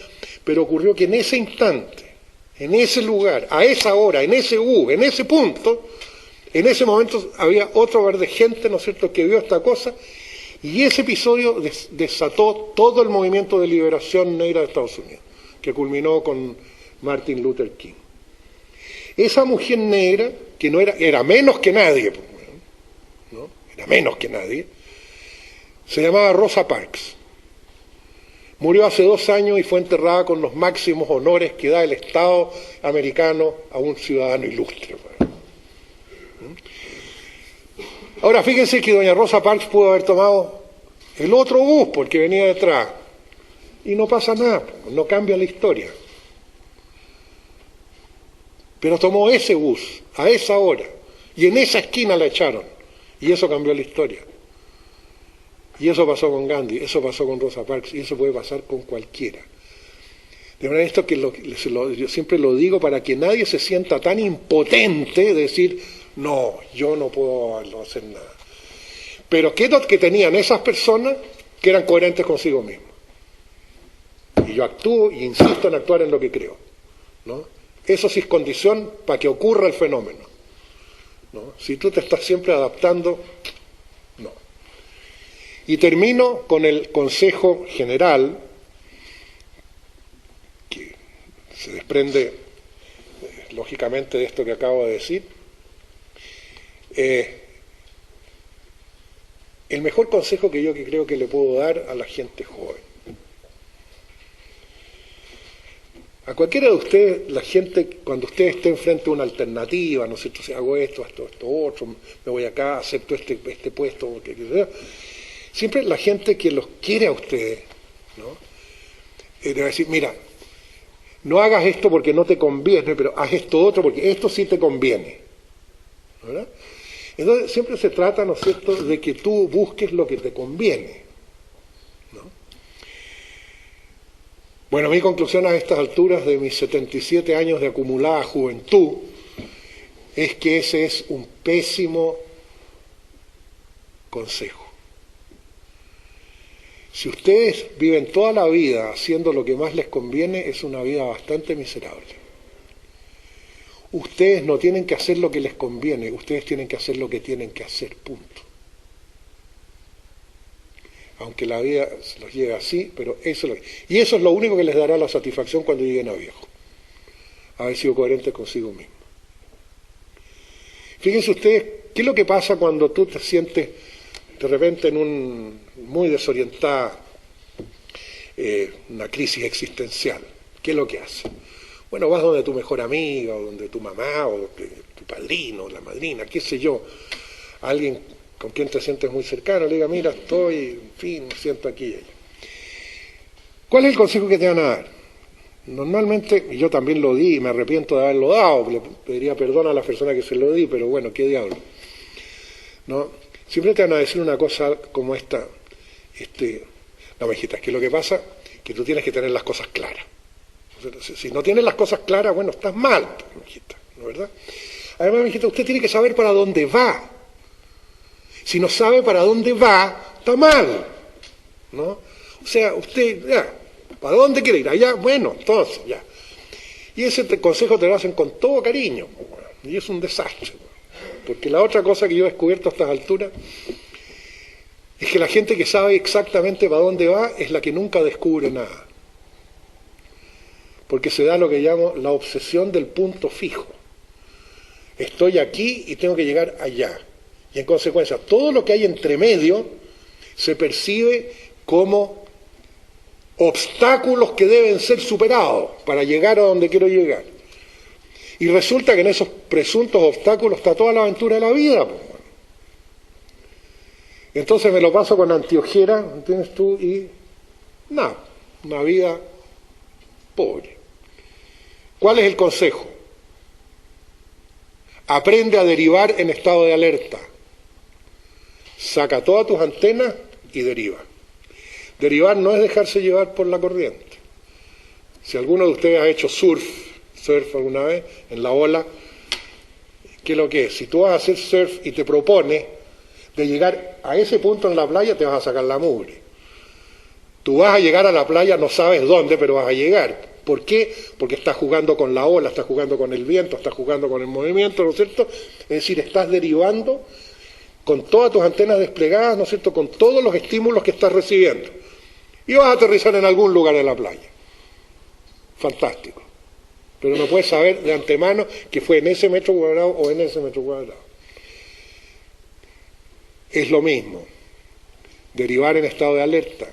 S1: pero ocurrió que en ese instante, en ese lugar, a esa hora, en ese bus, en ese punto, en ese momento había otro bar de gente, ¿no es cierto?, que vio esta cosa, y ese episodio desató todo el movimiento de liberación negra de Estados Unidos, que culminó con Martin Luther King. Esa mujer negra, que no era menos que nadie, ¿no? Era menos que nadie, se llamaba Rosa Parks. Murió hace 2 años y fue enterrada con los máximos honores que da el Estado americano a un ciudadano ilustre. Ahora, fíjense que doña Rosa Parks pudo haber tomado el otro bus porque venía detrás. Y no pasa nada, no cambia la historia. Pero tomó ese bus, a esa hora, y en esa esquina la echaron. Y eso cambió la historia. Y eso pasó con Gandhi, eso pasó con Rosa Parks, y eso puede pasar con cualquiera. De manera esto que yo siempre lo digo para que nadie se sienta tan impotente de decir, no, yo no puedo hacer nada. Pero ¿qué es lo que tenían esas personas? Que eran coherentes consigo mismos. Y yo actúo y insisto en actuar en lo que creo, ¿no? Eso sí es condición para que ocurra el fenómeno, ¿no? Si tú te estás siempre adaptando, no. Y termino con el consejo general, que se desprende lógicamente de esto que acabo de decir. El mejor consejo que yo creo que le puedo dar a la gente joven. A cualquiera de ustedes, la gente, cuando ustedes estén frente a una alternativa, ¿no es cierto? Si hago esto otro, me voy acá, acepto este puesto, porque siempre la gente que los quiere a ustedes, ¿no? Le va a decir, mira, no hagas esto porque no te conviene, pero haz esto otro porque esto sí te conviene, ¿verdad? Entonces siempre se trata, ¿no es cierto?, de que tú busques lo que te conviene, ¿no? Bueno, mi conclusión a estas alturas de mis 77 años de acumulada juventud es que ese es un pésimo consejo. Si ustedes viven toda la vida haciendo lo que más les conviene, es una vida bastante miserable. Ustedes no tienen que hacer lo que les conviene, ustedes tienen que hacer lo que tienen que hacer, punto. Aunque la vida los lleve así, pero eso es y eso es lo único que les dará la satisfacción cuando lleguen a viejo. Haber sido coherentes consigo mismo. Fíjense ustedes, ¿qué es lo que pasa cuando tú te sientes de repente en muy desorientada, una crisis existencial? ¿Qué es lo que haces? Bueno, vas donde tu mejor amiga, o donde tu mamá, o tu padrino, la madrina, qué sé yo, alguien con quien te sientes muy cercano, le diga, mira, estoy, en fin, me siento aquí y allá. ¿Cuál es el consejo que te van a dar? Normalmente, y yo también lo di, y me arrepiento de haberlo dado, le pediría perdón a la persona que se lo di, pero bueno, qué diablo, ¿no? Siempre te van a decir una cosa como esta, no, mijita, es que lo que pasa es que tú tienes que tener las cosas claras. Si no tienes las cosas claras, bueno, estás mal, mijita, ¿no es verdad? Además, mijita, usted tiene que saber para dónde va. Si no sabe para dónde va, está mal, ¿no? O sea, usted, ya, ¿para dónde quiere ir? Allá, bueno, entonces, ya. Y ese consejo te lo hacen con todo cariño, y es un desastre. Porque la otra cosa que yo he descubierto a estas alturas es que la gente que sabe exactamente para dónde va es la que nunca descubre nada. Porque se da lo que llamo la obsesión del punto fijo. Estoy aquí y tengo que llegar allá. Y en consecuencia, todo lo que hay entre medio se percibe como obstáculos que deben ser superados para llegar a donde quiero llegar. Y resulta que en esos presuntos obstáculos está toda la aventura de la vida. Pues. Entonces me lo paso con anteojera, ¿entiendes tú? Y nada, una vida pobre. ¿Cuál es el consejo? Aprende a derivar en estado de alerta. Saca todas tus antenas y deriva. Derivar no es dejarse llevar por la corriente. Si alguno de ustedes ha hecho surf alguna vez, en la ola, ¿qué es lo que es? Si tú vas a hacer surf y te propones de llegar a ese punto en la playa, te vas a sacar la mugre. Tú vas a llegar a la playa, no sabes dónde, pero vas a llegar. ¿Por qué? Porque estás jugando con la ola, estás jugando con el viento, estás jugando con el movimiento, ¿no es cierto? Es decir, estás derivando con todas tus antenas desplegadas, ¿no es cierto?, con todos los estímulos que estás recibiendo. Y vas a aterrizar en algún lugar de la playa. Fantástico. Pero no puedes saber de antemano que fue en ese metro cuadrado o en ese metro cuadrado. Es lo mismo. Derivar en estado de alerta.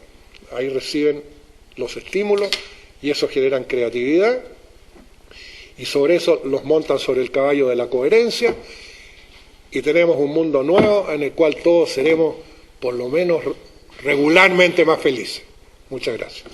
S1: Ahí reciben los estímulos y eso generan creatividad y sobre eso los montan sobre el caballo de la coherencia y tenemos un mundo nuevo en el cual todos seremos por lo menos regularmente más felices. Muchas gracias.